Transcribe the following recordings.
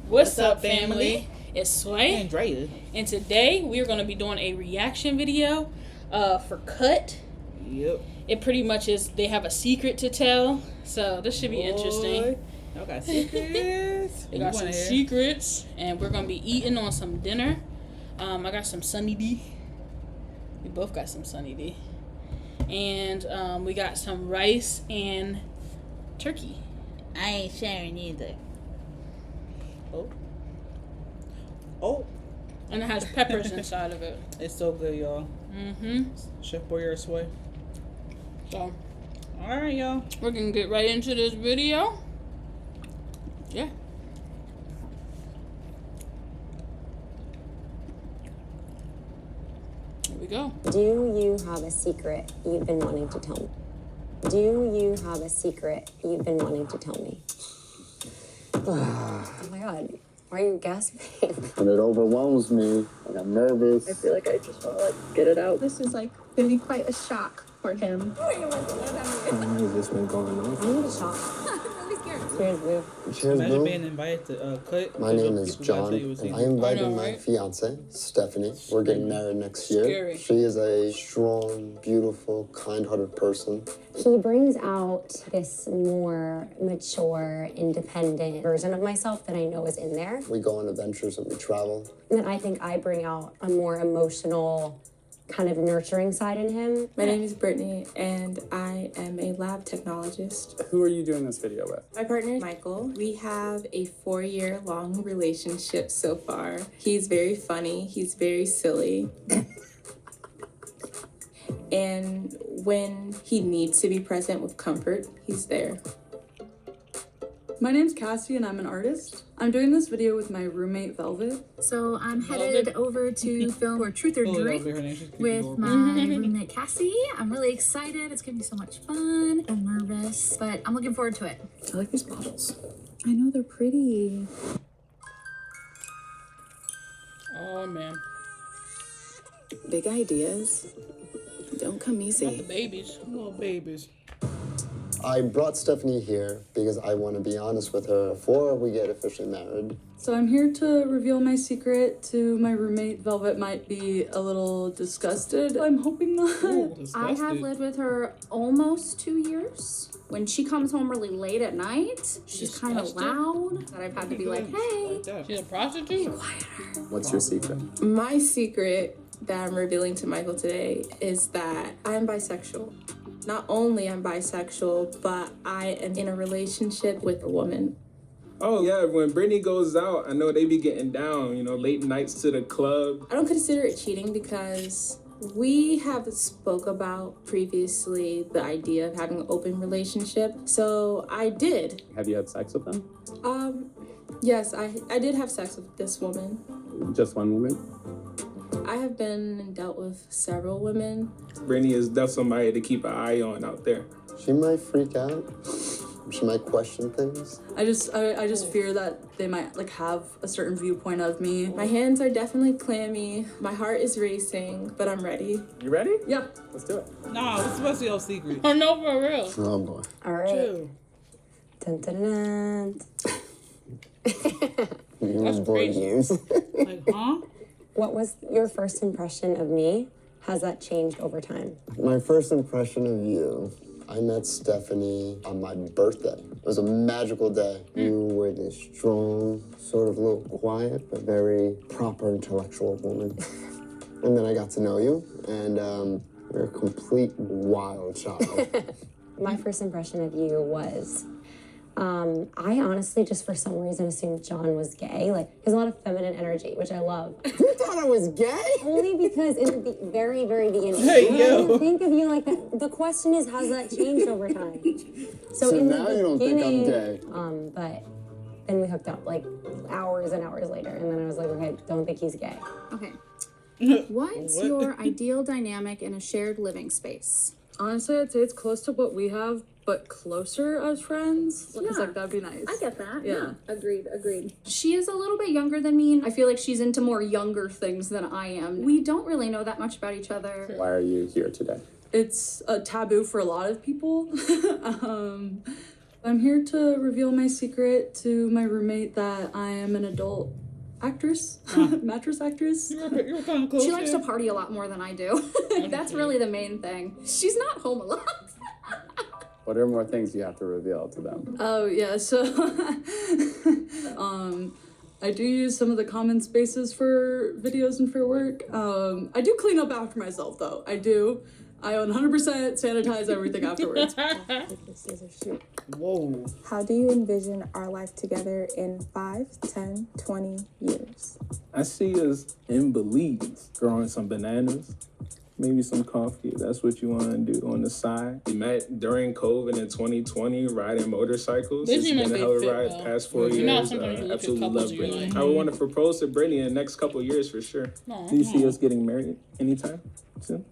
What's up, family? It's Sway. And Drea. And today we're going to be doing a reaction video for Cut. Yep. It pretty much is, they have a secret to tell. So this should be interesting. Y'all got secrets. They got some secrets. And we're going to be eating on some dinner. I got some Sunny D. We both got some Sunny D. And we got some rice and turkey. I ain't sharing either. Oh. And it has peppers inside of it. It's so good, y'all. Mm-hmm. Chef Boyer Sway. So, alright, y'all. we're going to get right into this video. Yeah. Here we go. Do you have a secret you've been wanting to tell me? Do you have a secret you've been wanting to tell me? Oh my god, why are you gasping? And it overwhelms me, and I'm nervous. I feel like I just want to get it out. This is like gonna be quite a shock for him. How long has this been going on? I need a shot. Cheers, boo. Cheers, Imagine boo. being invited to Cut. My name is People John, gotta tell you what's and in I it. invited I know, my right? fiance, Stephanie. We're getting married next year. Scary. She is a strong, beautiful, kind-hearted person. He brings out this more mature, independent version of myself that I know is in there. We go on adventures and we travel. And then I think I bring out a more emotional, kind of nurturing side in him. My name is Brittany, and I am a lab technologist. Who are you doing this video with? My partner is Michael. We have a 4-year-long relationship so far. He's very funny. He's very silly. And when he needs to be present with comfort, he's there. My name's Cassie and I'm an artist. I'm doing this video with my roommate Velvet. So I'm headed over to film for Truth or Oh, Drink her name. She's creepy with little- my roommate Cassie. I'm really excited. It's gonna be so much fun. I'm nervous, but I'm looking forward to it. I like these bottles. I know they're pretty. Oh, man. Big ideas don't come Not the easy. babies. Little babies. I brought Stephanie here because I want to be honest with her before we get officially married. So I'm here to reveal my secret to my roommate. Velvet might be a little disgusted. I'm hoping not. Ooh, I have disgusting. lived with her almost 2 years. When she comes home really late at night, she's kind of Disgusting. loud. That I've had to be like, hey. Like that. She's a prostitute? What's your secret? My secret that I'm revealing to Michael today is that I'm bisexual. Not only I'm bisexual, but I am in a relationship with a woman. Oh yeah, when Brittany goes out, I know they be getting down, you know, late nights to the club. I don't consider it cheating because we have spoke about previously the idea of having an open relationship. So I did. Have you had sex with them? Yes, I did have sex with this woman. Just one woman? I have been and dealt with several women. Brittany is definitely somebody to keep an eye on out there. She might freak out. She might question things. I just fear that they might like have a certain viewpoint of me. My hands are definitely clammy. My heart is racing, but I'm ready. You ready? Yep. Let's do it. Nah, what's supposed to be your secret? Oh, no, for real. Oh boy. All right. Chill. Dun, dun, dun. That's Board crazy. games. Like, huh? What was your first impression of me? Has that changed over time? My first impression of you, I met Stephanie on my birthday. It was a magical day. You were this strong, sort of a little quiet, but very proper intellectual woman. And then I got to know you, and you're a complete wild child. My first impression of you was, I honestly just for some reason assumed John was gay. Like, he has a lot of feminine energy, which I love. You thought I was gay? Only because in the very, very beginning, Hey, I yo. didn't think of you like that. The question is, has that changed over time? So in now the you don't think I'm beginning, gay? But then we hooked up like hours and hours later, and then I was like, okay, don't think he's gay. Okay. What's your ideal dynamic in a shared living space? Honestly, I'd say it's close to what we have, but closer as friends. Because Yeah. like that'd be nice. I get that. Yeah. Agreed. She is a little bit younger than me. I feel like she's into more younger things than I am. We don't really know that much about each other. Why are you here today? It's a taboo for a lot of people. I'm here to reveal my secret to my roommate that I am an adult actress, mattress actress. You're kind of close. She likes to party a lot more than I do. That's really the main thing. She's not home a lot. What are more things you have to reveal to them? Oh yeah, so I do use some of the common spaces for videos and for work. I do clean up after myself though. I do. I 100% sanitize everything afterwards. Whoa. How do you envision our life together in 5, 10, 20 years? I see us in Belize growing some bananas, maybe some coffee. That's what you want to do on the side. We met during COVID in 2020, riding motorcycles. This It's is my been a hell of a favorite ride though. past 4 You know how years. sometimes you look at Absolutely couples love and you're Brittany. like, I would want to propose to Brittany in the next couple of years for sure. Aw. Do you see us getting married anytime soon?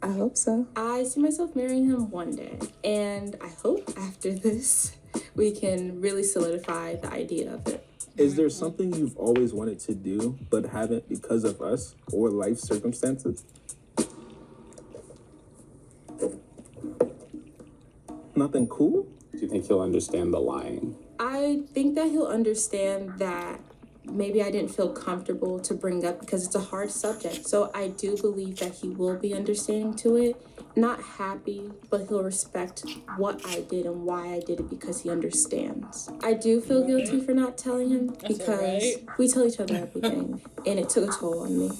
I hope so. I see myself marrying him one day. And I hope after this, we can really solidify the idea of it. Is there something you've always wanted to do but haven't because of us or life circumstances? Nothing cool? Do you think he'll understand the lying? I think that he'll understand that maybe I didn't feel comfortable to bring up because it's a hard subject. So I do believe that he will be understanding to it. Not happy, but he'll respect what I did and why I did it because he understands. I do feel guilty for not telling him because alright. we tell each other everything and it took a toll on me.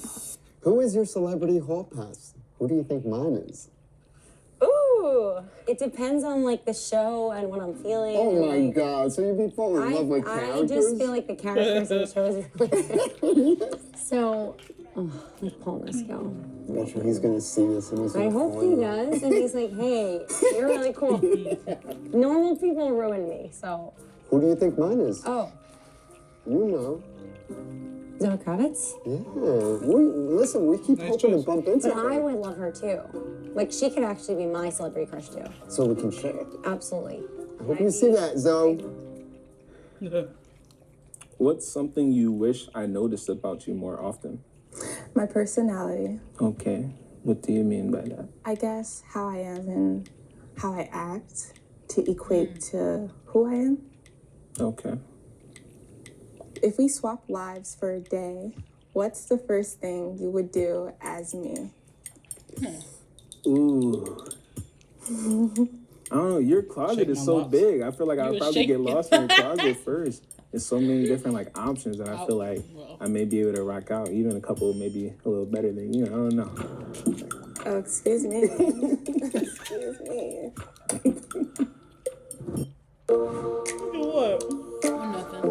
Who is your celebrity hall pass? Who do you think mine is? Ooh, it depends on like the show and what I'm feeling. Oh and, my like, God! So you'd be falling in love with I characters? just feel like the characters in the shows are really So, like Paul Mescal. I'm sure he's gonna see this and he's I gonna hope fall he in love. does, and he's like, "Hey, you're really cool." Normal people ruin me, so. Who do you think mine is? Oh, You know. Zoe Kravitz. Yeah. Listen, we keep hoping to bump into But I her. would love her too. Like she could actually be my celebrity crush too. So we can share. Absolutely. I hope you see that, Zoe. What's something you wish I noticed about you more often? My personality, Okay. What do you mean by that? I guess how I am and how I act to equate to who I am. Okay. If we swap lives for a day, what's the first thing you would do as me? Ooh. I don't know. Your closet Shake is my so mops. big. I feel like I would was probably get shaking. lost in your closet first. There's so many different like options, and I feel like I may be able to rock out even a couple maybe a little better than you. I don't know. Oh, excuse me. Excuse me. What? Nothing.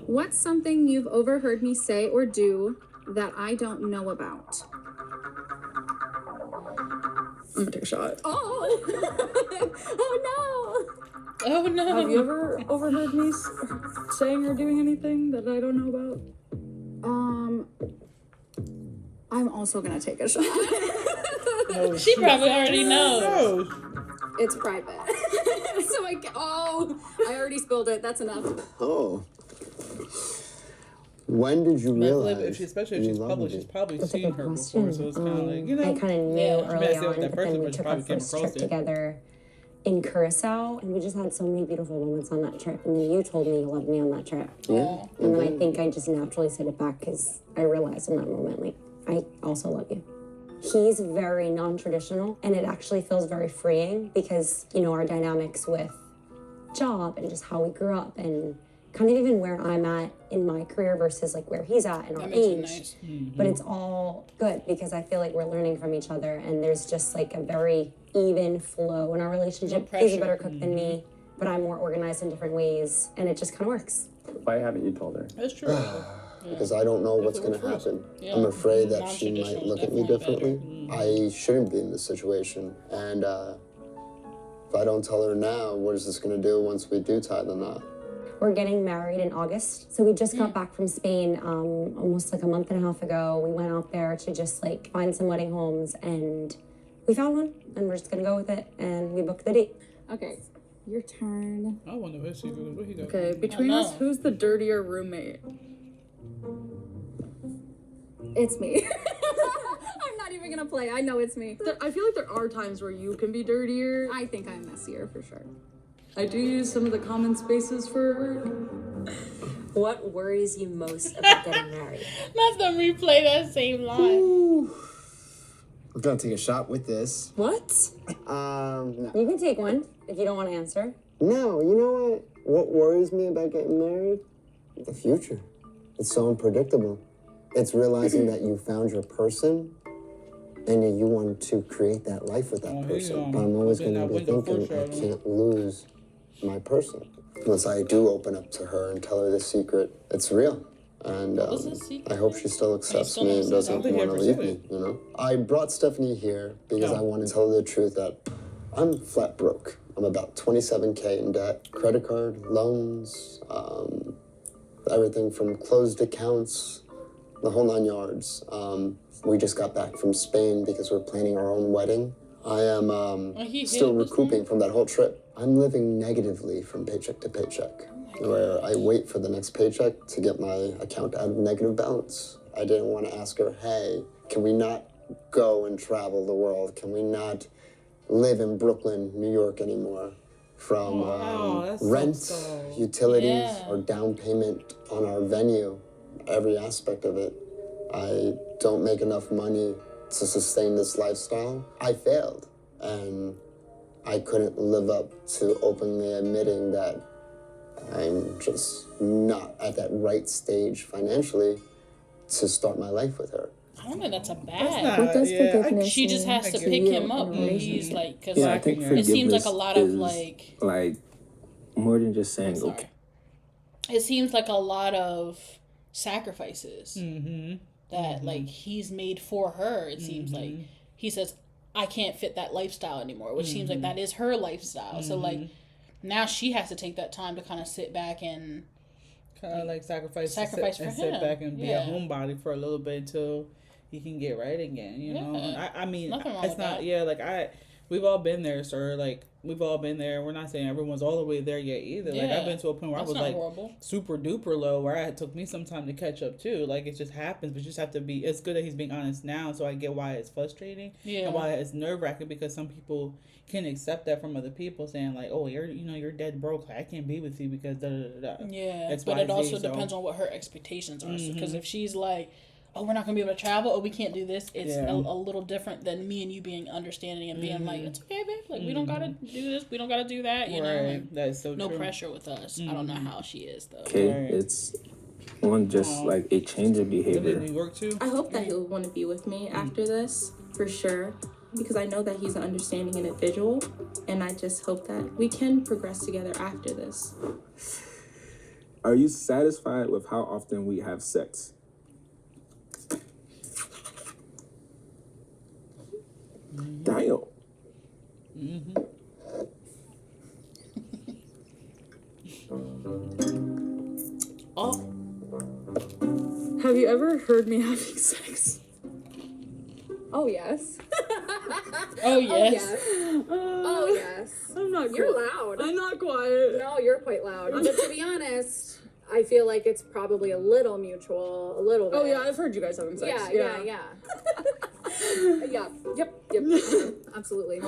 What's something you've overheard me say or do that I don't know about? I'm gonna take a shot. Oh! Oh Oh no. Have you ever overheard me saying or doing anything that I don't know about? no! I'm also gonna take a shot. No, She probably already knows. No. It's private. So I already spilled it. That's enough. Oh. When did you realize? Especially if you she's loved public, me? she's probably That's a seen good her question. before, so it's kind of like, you know. I kind of knew Yeah. early Maybe I said on, that but person, then we but she took our probably came first across trip it. together in Curacao, and we just had so many beautiful moments on that trip. And then you told me you loved me on that trip. Yeah. And then I think I just naturally said it back because I realized in that moment, like, I also love you. He's very non-traditional, and it actually feels very freeing because, you know, our dynamics with job and just how we grew up and kind of even where I'm at in my career versus like where he's at and our That makes it age. nice. But it's all good because I feel like we're learning from each other and there's just like a very even flow in our relationship. No He's a pressure. better cook than me, but I'm more organized in different ways and it just kind of works. Why haven't you told her? That's true. Because I don't know what's going to happen. Yeah. I'm afraid that she might Non-traditional look at me definitely differently. I shouldn't be in this situation. And if I don't tell her now, what is this going to do once we do tie the knot? We're getting married in August. So we just got back from Spain almost like a month and a half ago. We went out there to just like find some wedding homes and we found one and we're just gonna go with it and we booked the date. Okay, your turn. I wonder where she goes. Where he goes? Okay, between Oh, no. us, who's the dirtier roommate? It's me. I'm not even gonna play. I know it's me. I feel like there are times where you can be dirtier. I think I'm messier for sure. I do use some of the common spaces for work. What worries you most about getting married? Not to replay that same line. I'm gonna take a shot with this. What? No. You can take one if you don't want to answer. No, you know what? What worries me about getting married? The future. It's so unpredictable. It's realizing that you found your person and that you want to create that life with that person. But I'm always going to be thinking I can't lose my person. Once I do open up to her and tell her the secret, it's real. And I hope she still accepts me and doesn't want to leave me, you know? I brought Stephanie here because I want to tell her the truth that I'm flat broke. I'm about 27K in debt, credit card, loans, everything from closed accounts, the whole 9 yards. We just got back from Spain because we're planning our own wedding. I am still recouping from that whole trip. I'm living negatively from paycheck to paycheck, where I wait for the next paycheck to get my account out of negative balance. I didn't want to ask her, hey, can we not go and travel the world? Can we not live in Brooklyn, New York anymore? From rent, utilities, or down payment on our venue, every aspect of it. I don't make enough money to sustain this lifestyle. I failed, and I couldn't live up to openly admitting that I'm just not at that right stage financially to start my life with her. I don't think that's a bad. What does forgiveness She just mean has to to pick you him in up a when he's relationship? like, because Yeah, I think it seems like a lot of forgiveness like more than just saying okay. it seems like a lot of sacrifices Mm-hmm. that like he's made for her. It seems like he says, I can't fit that lifestyle anymore, which seems like that is her lifestyle. So like now she has to take that time to kind of sit back and kind of like sacrifice for and sit him. back and be Yeah. a homebody for a little bit until he can get right again. You know, Yeah. I mean, Nothing wrong it's with not. that. Yeah, like we've all been there, sir. Like we've all been there. We're not saying everyone's all the way there yet either. Like Yeah. I've been to a point where That's I was not like horrible. super duper low, where it took me some time to catch up too. Like it just happens, but you just have to be. It's good that he's being honest now, so I get why it's frustrating Yeah. and why it's nerve wracking, because some people can accept that from other people, saying like, oh, you're dead broke. Like, I can't be with you because da da da da. Yeah, X, but Y, it also Z, so- depends on what her expectations are. Because if she's like, oh, we're not going to be able to travel, oh, we can't do this, it's Yeah. a little different than me and you being understanding and being like, it's okay, babe. Like, we don't got to do this, we don't got to do that, you know? Right, Like, that is so no true. pressure with us. I don't know how she is, though. Okay, Right. it's one just like a change of Live in behavior. New York too. I hope that he'll want to be with me after this, for sure, because I know that he's an understanding individual, and I just hope that we can progress together after this. Are you satisfied with how often we have sex? Damn. Oh, Have you ever heard me having sex? Oh yes. oh yes. Oh yes. I'm not. You're quiet. loud. I'm not quiet. No, you're quite loud. But to be honest, I feel like it's probably a little mutual, a little bit. Oh yeah, I've heard you guys having sex. Yeah. Yeah. Yep. Absolutely.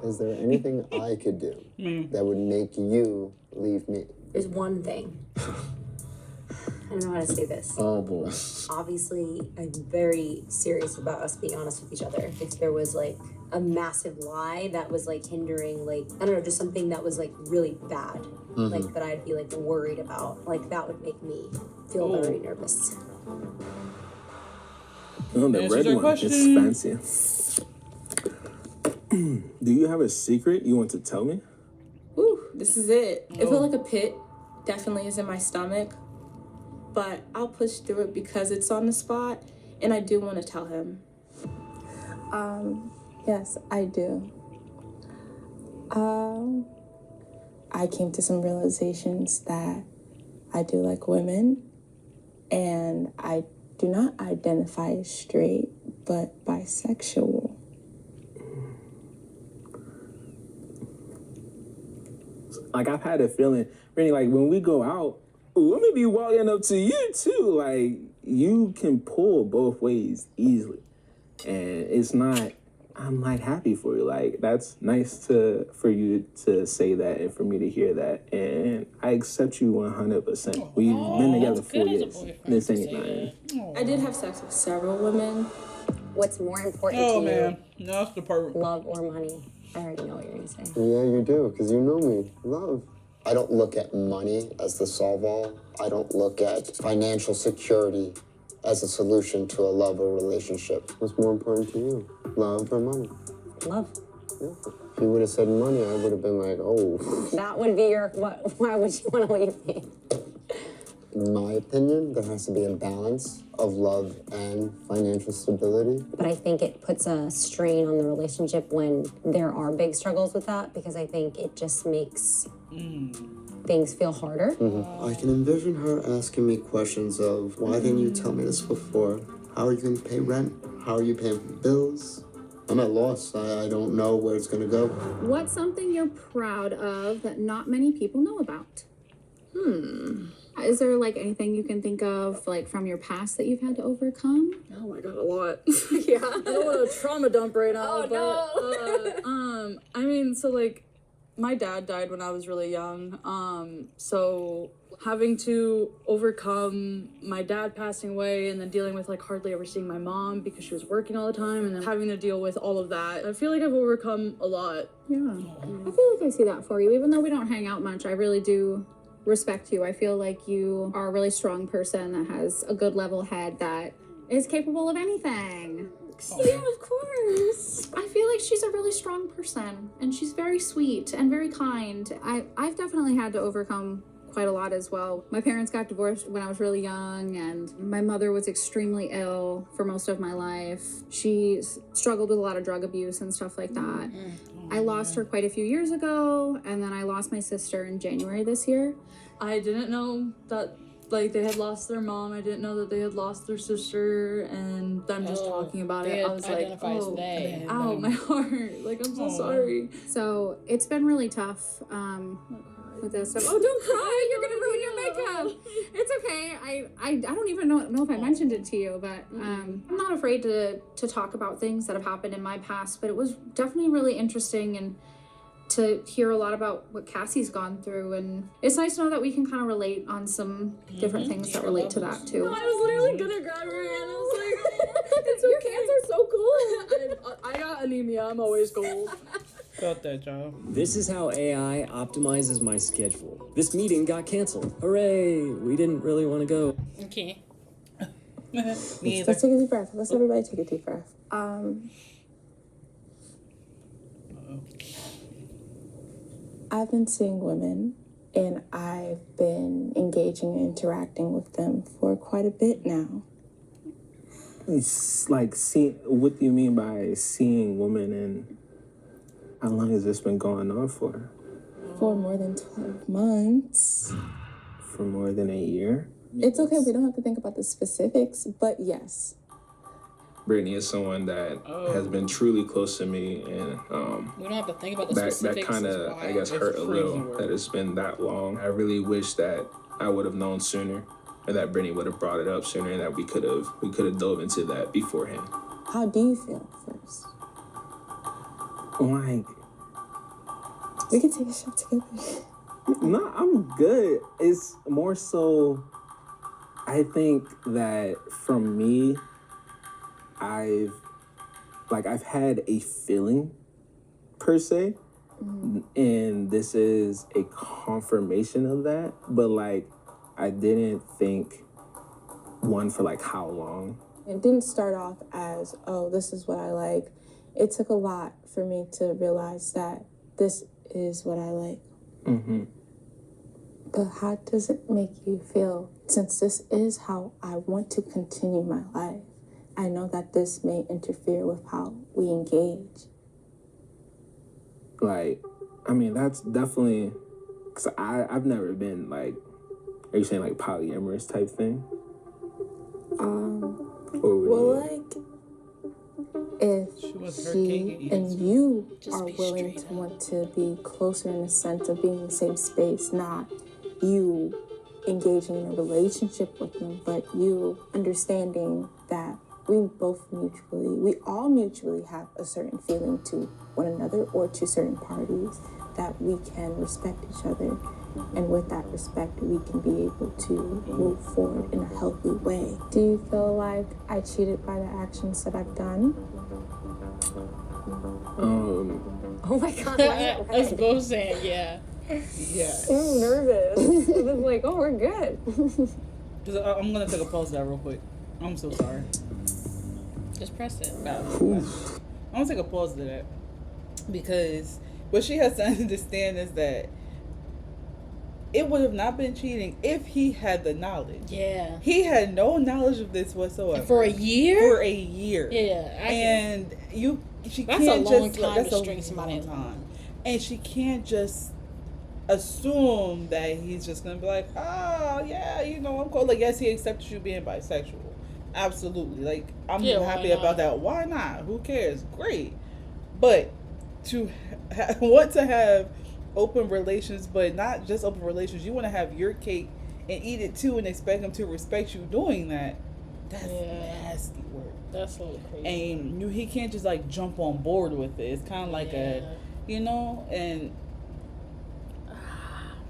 Is there anything I could do that would make you leave me? There's one thing. I don't know how to say this. Oh boy. Obviously, I'm very serious about us being honest with each other. If there was like a massive lie that was like hindering, like, I don't know, just something that was like really bad, like that I'd be like worried about, like that would make me feel very nervous. Oh, the Answer red your one question. is fancy. Do you have a secret you want to tell me? Whew, this is it. It felt like a pit. Definitely is in my stomach. But I'll push through it because it's on the spot, and I do want to tell him. Yes, I do. I came to some realizations that I do like women, and I do not identify as straight, but bisexual. Like, I've had a feeling, really, like, when we go out, let me be walking up to you, too. Like, you can pull both ways easily. And it's not, I'm like happy for you. Like, that's nice for you to say that and for me to hear that. And I accept you 100%. We've been together 4 years. This ain't nothing. I did have sex with several women. What's more important to Oh you, man, no, that's the part. love or money? I already know what you're gonna say. Yeah, you do, because you know me. Love. I don't look at money as the solve-all. I don't look at financial security as a solution to a love or relationship. What's more important to you, love or money? Love. Yeah. If you would have said money, I would have been like, oh. That would be your, what, why would you want to leave me? In my opinion, there has to be a balance of love and financial stability. But I think it puts a strain on the relationship when there are big struggles with that, because I think it just makes things feel harder. I can envision her asking me questions of, why didn't you tell me this before? How are you going to pay rent? How are you paying for bills? I'm at loss. I don't know where it's going to go. What's something you're proud of that not many people know about? Is there like anything you can think of like from your past that you've had to overcome? Oh my god, a lot. Yeah. I don't want to trauma dump right now, I mean, so like, my dad died when I was really young. So having to overcome my dad passing away and then dealing with like hardly ever seeing my mom because she was working all the time and then having to deal with all of that. I feel like I've overcome a lot. Yeah. I feel like I see that for you. Even though we don't hang out much, I really do respect you. I feel like you are a really strong person that has a good level head that is capable of anything. Yeah, of course. I feel like she's a really strong person and she's very sweet and very kind. I've definitely had to overcome quite a lot as well. My parents got divorced when I was really young and my mother was extremely ill for most of my life. She struggled with a lot of drug abuse and stuff like that. I lost her quite a few years ago and then I lost my sister in January this year. I didn't know that like they had lost their mom. I didn't know that they had lost their sister, and them just talking about it, I was like, oh, ow, my heart. Like, I'm so sorry. So it's been really tough with this stuff. Oh, don't cry! You're gonna ruin your makeup. It's okay. I don't even know if I mentioned it to you, but I'm not afraid to talk about things that have happened in my past. But it was definitely really interesting and to hear a lot about what Cassie's gone through, and it's nice to know that we can kind of relate on some different things that relate to that too. I was literally gonna grab her hand. I was like, it's your hands are so cool. I got anemia. I'm always cold. Got that, job. This is how AI optimizes my schedule. This meeting got canceled. Hooray! We didn't really want to go. Okay. Let's take a deep breath. Let's everybody take a deep breath. I've been seeing women and I've been engaging and interacting with them for quite a bit now. It's like, what do you mean by seeing women, and how long has this been going on for? For more than 12 months. For more than a year? It's okay, we don't have to think about the specifics, but yes. Brittany is someone that has been truly close to me, and we don't have to think about the that specifics. kind of, I guess, hurt a little that it's been that long. I really wish that I would have known sooner, or that Brittany would have brought it up sooner, and that we could have dove into that beforehand. How do you feel first? Like, we can take a shot together. No, I'm good. It's more so, I think that for me, I've had a feeling per se, and this is a confirmation of that, but like I didn't think one for like how long. It didn't start off as, oh, this is what I like. It took a lot for me to realize that this is what I like. Mm-hmm. But how does it make you feel? Since this is how I want to continue my life, I know that this may interfere with how we engage. Like, I mean, that's definitely, because I've never been like, are you saying like polyamorous type thing? Well, like, if she and you are willing to want to be closer in the sense of being in the same space, not you engaging in a relationship with them, but you understanding that we all mutually have a certain feeling to one another or to certain parties, that we can respect each other. And with that respect, we can be able to move forward in a healthy way. Do you feel like I cheated by the actions that I've done? Oh my God. Us both saying, yeah. Yeah. I'm nervous. I was like, oh, we're good. I'm gonna take a pause of that real quick. I'm so sorry. Just press it. I'm gonna take a pause to that because what she has to understand is that it would have not been cheating if he had the knowledge. Yeah. He had no knowledge of this whatsoever. For a year? For a year. Yeah. She that's can't a long just time that's to a string somebody long along. time. And she can't just assume that he's just gonna be like, oh yeah, you know, I'm cool. Like, yes, he accepted you being bisexual. Absolutely. Like, I'm happy about that. Why not? Who cares? Great. But to want to have open relations, but not just open relations, you want to have your cake and eat it too and expect him to respect you doing that. That's nasty work. That's a little crazy. And he can't just like jump on board with it. It's kind of like and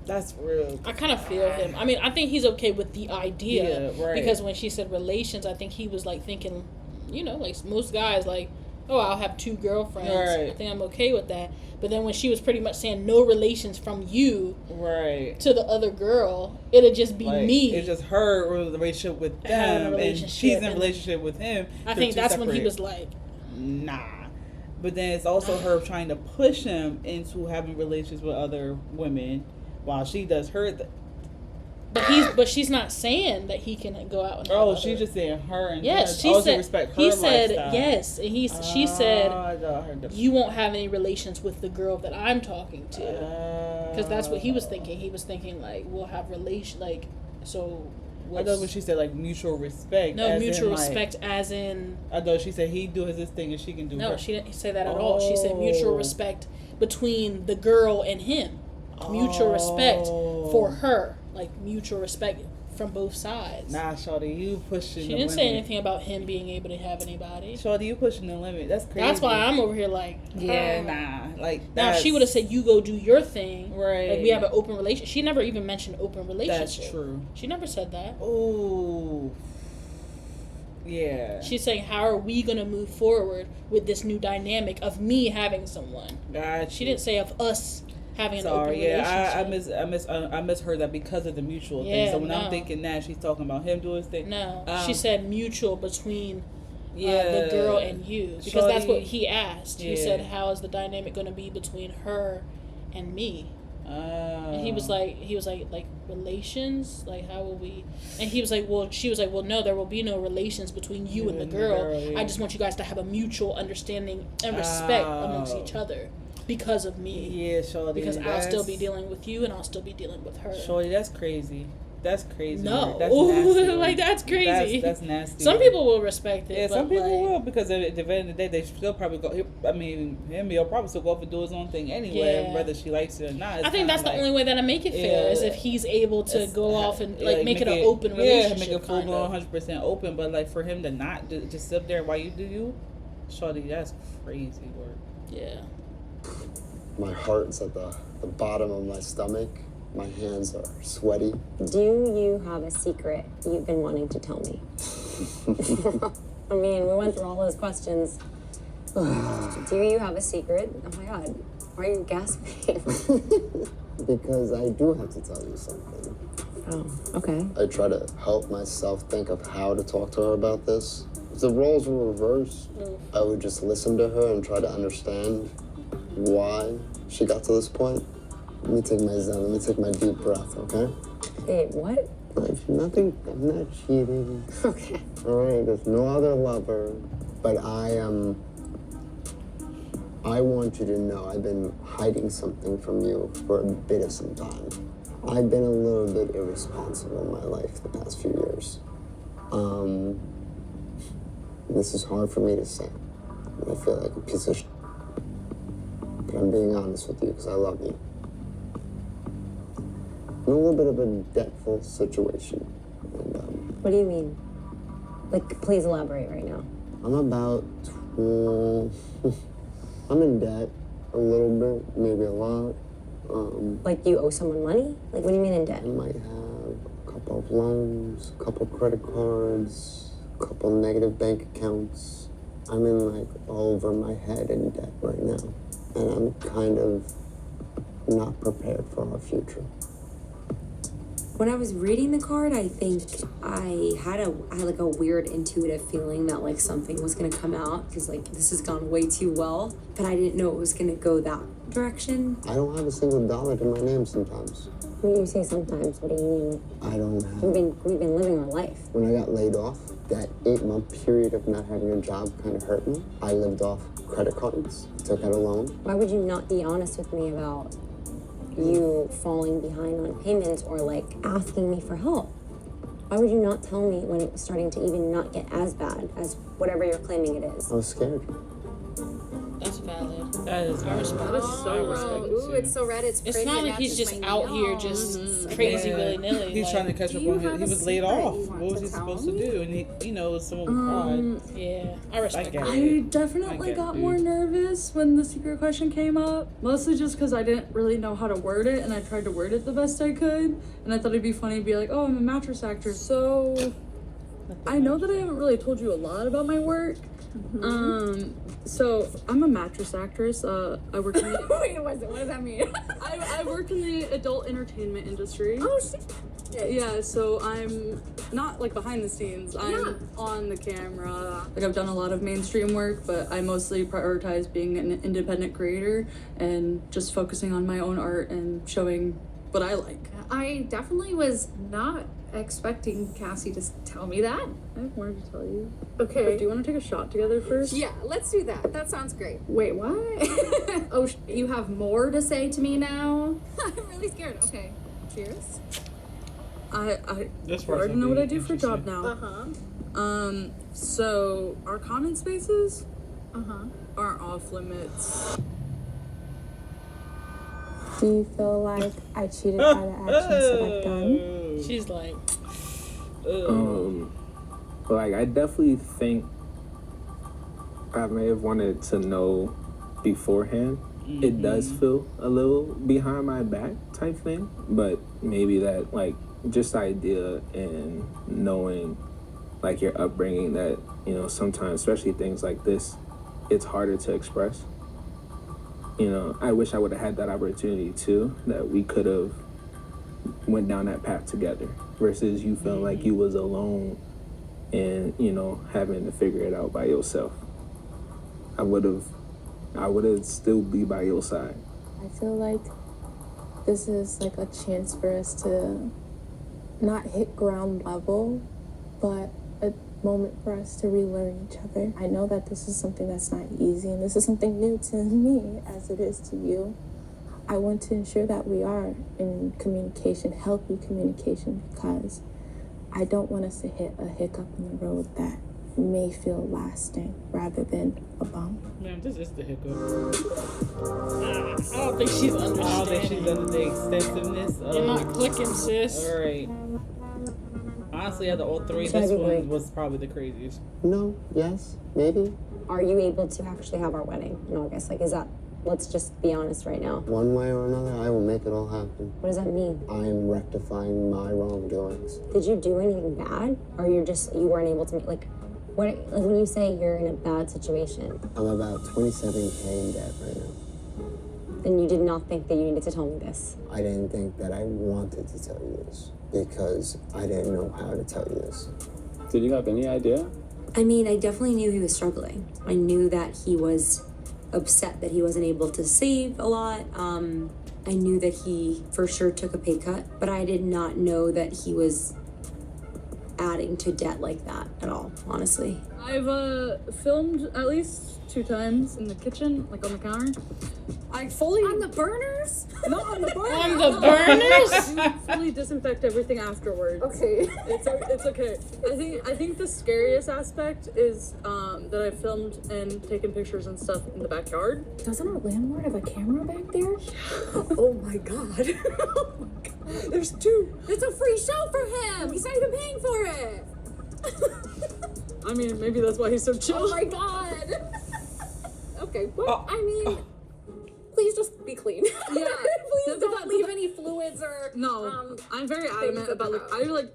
that's real. I kind of feel him. I mean, I think he's okay with the idea. Yeah, right. Because when she said relations, I think he was like thinking, like most guys, like, oh, I'll have 2 girlfriends. Right. I think I'm okay with that. But then when she was pretty much saying no relations from you to the other girl, it'd just be like, me. It's just her relationship with them, and she's in a relationship with him. I think that's when he was like, nah. But then it's also her trying to push him into having relations with other women while she does her but she's not saying that he can go out and have other. She's just saying her and yes, she said respect her he said lifestyle. Yes, and she said you won't have any relations with the girl that I'm talking to, because that's what he was thinking. He was thinking like we'll have relation like so. I thought when she said like mutual respect. No, mutual respect as in. I thought she said he do his thing and she can do. No, her. she didn't say that at all. She said mutual respect between the girl and him. Mutual respect for her, like mutual respect from both sides. Nah, shorty, you pushing. She the didn't limit. say anything about him being able to have anybody. Shorty, you pushing the limit. That's crazy. That's why I'm over here like. Like now if she would have said you go do your thing, right? Like we have an open relationship. She never even mentioned open relationship. That's true. She never said that. Oh. Yeah. She's saying, how are we gonna move forward with this new dynamic of me having someone? She didn't say of us having an open relationship. I misheard that because of the mutual thing. So when I'm thinking that, she's talking about him doing his thing. No, she said mutual between the girl and you, because that's what he asked. He said, how is the dynamic going to be between her and me? And he was like relations, like how will we? And he was like, well, she was like, well, no, there will be no relations between you and the girl. I just want you guys to have a mutual understanding and respect amongst each other. Because of me. Yeah, shorty. Because I'll still be dealing with you and I'll still be dealing with her. Shorty, that's crazy. That's crazy. No. That's nasty. Like, that's crazy. That's nasty. Some people will respect it. Yeah, but some people like, will, because at the end of the day, they still probably go. I mean, he'll probably still go off and do his own thing anyway, whether she likes it or not. I think that's the only way that I make it fair is if he's able to go off and like make it an open relationship. Yeah, make it full blown 100% open. But like for him to not just sit there while you do you, shorty, that's crazy work. Yeah. My heart's at the bottom of my stomach. My hands are sweaty. Do you have a secret you've been wanting to tell me? I mean, we went through all those questions. Do you have a secret? Oh my God, why are you gasping? Because I do have to tell you something. Oh, okay. I try to help myself think of how to talk to her about this. If the roles were reversed, I would just listen to her and try to understand why she got to this point. Let me take my deep breath, okay? Wait, what? Nothing, I'm not cheating. Okay. All right, there's no other lover, but I want you to know I've been hiding something from you for a bit of some time. I've been a little bit irresponsible in my life the past few years. This is hard for me to say. I feel like a piece of shit. But I'm being honest with you because I love you. I'm in a little bit of a debtful situation. And, what do you mean? Like, please elaborate right now. I'm about I'm in debt a little bit, maybe a lot. Like, you owe someone money? Like, what do you mean in debt? I might have a couple of loans, a couple credit cards, a couple negative bank accounts. I'm in like over my head in debt right now, and I'm kind of not prepared for our future. When I was reading the card, I think I had like a weird intuitive feeling that like something was gonna come out because like this has gone way too well, but I didn't know it was gonna go that direction. I don't have a single dollar to my name sometimes. When you say sometimes, what do you mean? I don't have. We've been living our life. When I got laid off, that 8-month period of not having a job kind of hurt me. I lived off credit cards, took out a loan. Why would you not be honest with me about you falling behind on payments or like asking me for help? Why would you not tell me when it was starting to even not get as bad as whatever you're claiming it is? I was scared. That's valid. That is I respect That is so respect right. it. Ooh, it's so red. It's It's pretty. not and like he's matches just my out here nails. just crazy Yeah. willy nilly. He's trying to catch up on his. He was laid off. What was he supposed to do? And he, someone cried. Yeah, I respect get that. I definitely get got it, more dude. nervous when the secret question came up. Mostly just because I didn't really know how to word it, and I tried to word it the best I could. And I thought it'd be funny to be like, oh, I'm a mattress actor. So I know that I haven't really told you a lot about my work. So I'm a mattress actress. I work in the, Wait, what does that mean? I work in the adult entertainment industry. Oh, shit. Yeah, so I'm not like behind the scenes. I'm on the camera. Like I've done a lot of mainstream work, but I mostly prioritize being an independent creator and just focusing on my own art and showing what I like. I definitely was not expecting Cassie to tell me that. I have more to tell you. Okay. But do you want to take a shot together first? Yeah, let's do that. That sounds great. Wait, what? Oh, you have more to say to me now? I'm really scared. Okay. Cheers. I This already know what I do for a job now. Uh-huh. So our common spaces Uh-huh. aren't off limits. Do you feel like I cheated by the actions that I've done? She's like, Like I definitely think I may have wanted to know beforehand. It does feel a little behind my back type thing, but maybe that like just the idea and knowing like your upbringing that, you know, sometimes, especially things like this, it's harder to express. You know, I wish I would have had that opportunity too, that we could have went down that path together versus you feeling like you was alone and, you know, having to figure it out by yourself. I would have still be by your side. I feel like this is like a chance for us to not hit ground level, but a moment for us to relearn each other. I know that this is something that's not easy, and this is something new to me as it is to you. I want to ensure that we are in communication, healthy communication, because I don't want us to hit a hiccup in the road that may feel lasting rather than a bump. Man, this is the hiccup. I don't think she's I don't think understanding. she's under the extensiveness of. You're not clicking, sis. All right. Honestly, out of all three, Should I this be one great? was probably the craziest. No, yes, maybe. Are you able to actually have our wedding in August? Like, is that, let's just be honest right now. One way or another, I will make it all happen. What does that mean? I am rectifying my wrongdoings. Did you do anything bad? Or you weren't able to make, like when you say you're in a bad situation, I'm about 27K in debt right now. then you did not think that you needed to tell me this. I didn't think that I wanted to tell you this because I didn't know how to tell you this. Did you have any idea? I mean, I definitely knew he was struggling. I knew that he was upset that he wasn't able to save a lot. I knew that he for sure took a pay cut, but I did not know that he was adding to debt like that at all, honestly. I've filmed at least 2 times in the kitchen, like on the counter. I fully On the burners? not on the burners. On the burners? I fully disinfect everything afterwards. Okay. It's okay. I think the scariest aspect is that I filmed and taken pictures and stuff in the backyard. Doesn't our landlord have a camera back there? Oh my god. Oh my god. There's 2. It's a free show for him. He's not even paying for it. I mean, maybe that's why he's so chill. Oh my god. Okay, well, I mean, please just be clean. Yeah. Please don't leave any fluids or No, I'm very adamant at about the like I like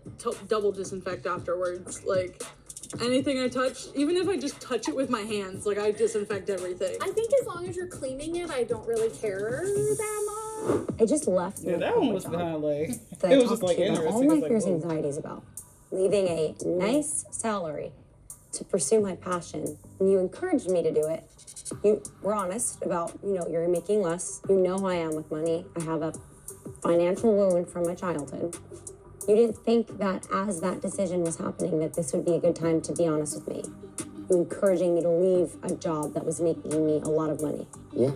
double disinfect afterwards. Like anything I touch, even if I just touch it with my hands, like I disinfect everything. I think as long as you're cleaning it, I don't really care that much. I just left. Yeah, that one was kind of like, that it I was just talked like to you about all interesting. my It's like, fears and whoa. anxieties about. Leaving a nice salary to pursue my passion, and you encouraged me to do it. You were honest about, you're making less. You know how I am with money. I have a financial wound from my childhood. You didn't think that as that decision was happening that this would be a good time to be honest with me. You encouraging me to leave a job that was making me a lot of money. Yeah.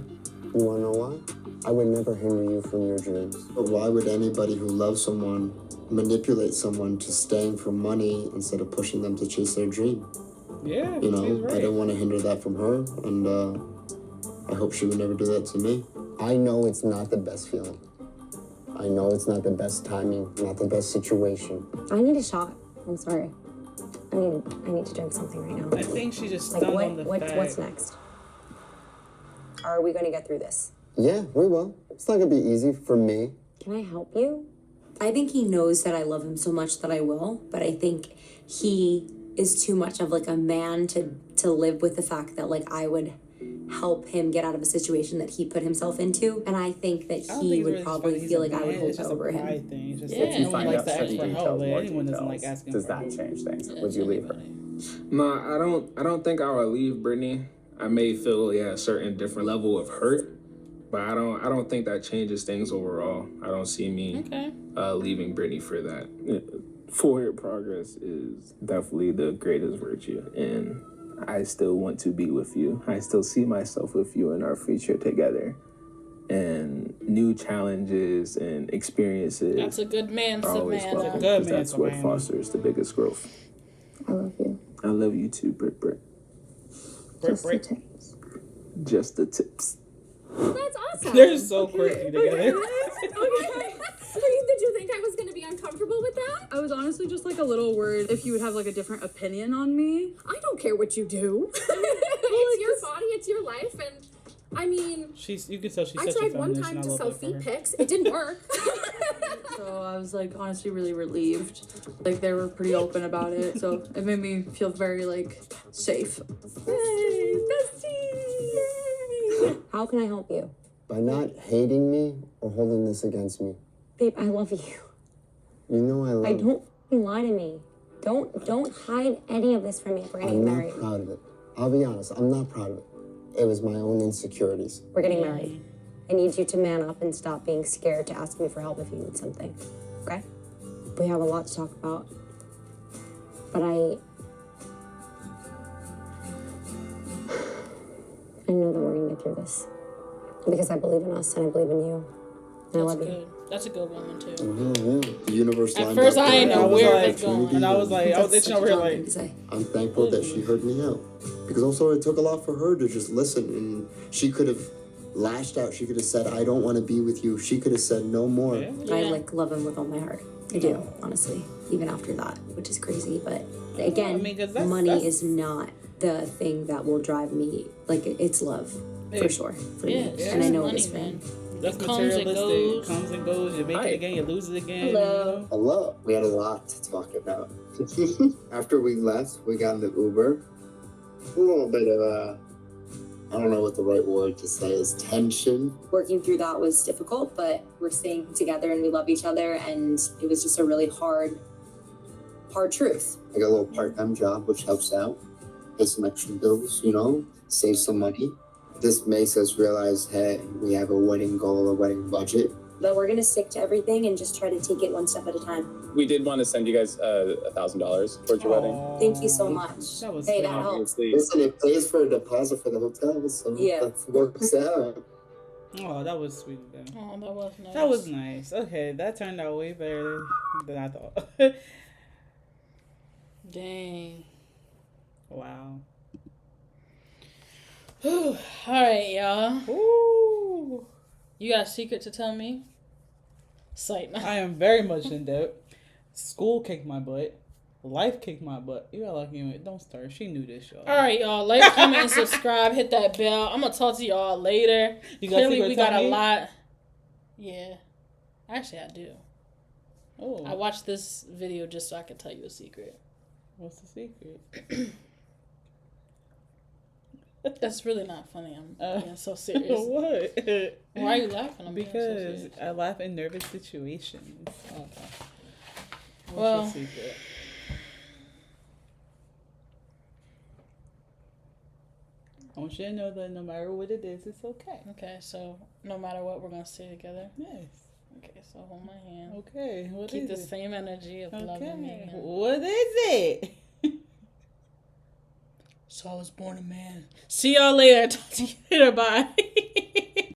You wanna know why? I would never hinder you from your dreams. But why would anybody who loves someone manipulate someone to staying for money instead of pushing them to chase their dream? Yeah, You know, he's right. I don't want to hinder that from her, and I hope she would never do that to me. I know it's not the best feeling. I know it's not the best timing, not the best situation. I need a shot. I'm sorry. I need to drink something right now. I think she just Like stunned on the fact. what's next? Are we going to get through this? Yeah, we will. It's not gonna be easy for me. Can I help you? I think he knows that I love him so much that I will, but I think he is too much of like a man to live with the fact that like I would help him get out of a situation that he put himself into, and I think that I don't he think would it's probably he's feel a like I would man, hold it's just over a him. pride thing. It's just Yeah. like, If no you one find likes out to ask certain for help, details, but more anyone doesn't details, like asking does for that help. change things? Yeah, Would you leave her? anybody. No, I don't think I would leave Brittany. I may feel a certain different level of hurt, but I don't think that changes things overall. I don't see me Okay. leaving Brittany for that. Forward progress is definitely the greatest virtue, and I still want to be with you. I still see myself with you in our future together, and new challenges and experiences That's a good man, are always Savannah. welcome, Good 'cause man, that's what Savannah. fosters the biggest growth. I love you. I love you too, Britt. Break, break. Just the tips. That's awesome. They're so quirky together. Okay. Did you think I was going to be uncomfortable with that? I was honestly just like a little worried if you would have like a different opinion on me. I don't care what you do. It's your body, it's your life, and I mean, You can tell she's I such a tried one feminist, time and I to love sell that for feet her. pics. It didn't work. So I was like honestly really relieved. Like they were pretty open about it. So it made me feel very like safe. Yay, bestie! How can I help you? By not hating me or holding this against me. Babe, I love you. You know I love you. Don't fucking lie to me. Don't hide any of this from me. We're I'm getting not married. proud of it. I'll be honest, I'm not proud of it. It was my own insecurities. We're getting married. I need you to man up and stop being scared to ask me for help if you need something. Okay? We have a lot to talk about. But I know that we're gonna get through this. Because I believe in us and I believe in you. And I That's love you. good. That's a good woman too. The universe At lined first, up I didn't the know right where like- it was going. And I was like, I was That's itching such over a here dumb like, thing to say. I'm thankful that she heard me out. Because also it took a lot for her to just listen, and she could have lashed out. She could have said, I don't want to be with you. She could have said no more. yeah. I like love him with all my heart. I do, honestly, even after that, which is crazy. But again, I mean, 'cause that's- money that's- is not the thing that will drive me. Like it's love, Yeah. for sure, for Yeah, me. it's And I just know it money, is for him. man. That's Comes and materialistic. goes. Comes and goes. You make Hi. it again, you lose it again. Hello. Hello. We had a lot to talk about. After we left, we got in the Uber. A little bit of I don't know what the right word to say is, tension. Working through that was difficult, but we're staying together and we love each other, and it was just a really hard truth. I got a little part-time job, which helps out. Pay some extra bills, save some money. This makes us realize, hey, we have a wedding goal, a wedding budget. But we're gonna stick to everything and just try to take it one step at a time. We did want to send you guys $1,000 towards your wedding. Aw, Thank you so much. That was Hey, sweet. that helps. Obviously, Listen, it pays for a deposit for the hotel, so Yeah. that works out. Oh, that was sweet of them. Oh, that was nice. That was nice. Okay, that turned out way better than I thought. Dang. Wow. All right, y'all. Ooh. You got a secret to tell me? Sight. I am very much in debt. School kicked my butt. Life kicked my butt. You're lucky. Don't start. She knew this, y'all. All right, y'all. Like, comment, and subscribe. Hit that bell. I'm gonna talk to y'all later. Clearly, we got a lot. Yeah, actually, I do. Oh, I watched this video just so I could tell you a secret. What's the secret? That's really not funny. I'm being so serious. What? Why are you laughing? Because I laugh in nervous situations. Okay. What's the secret? I want you to know that no matter what it is, it's okay. Okay, so no matter what, we're gonna stay together. Yes. Okay, so hold my hand. Okay. What Keep is the it? same energy of loving me. What is it? So I was born a man. See y'all later. Talk to you later. Bye.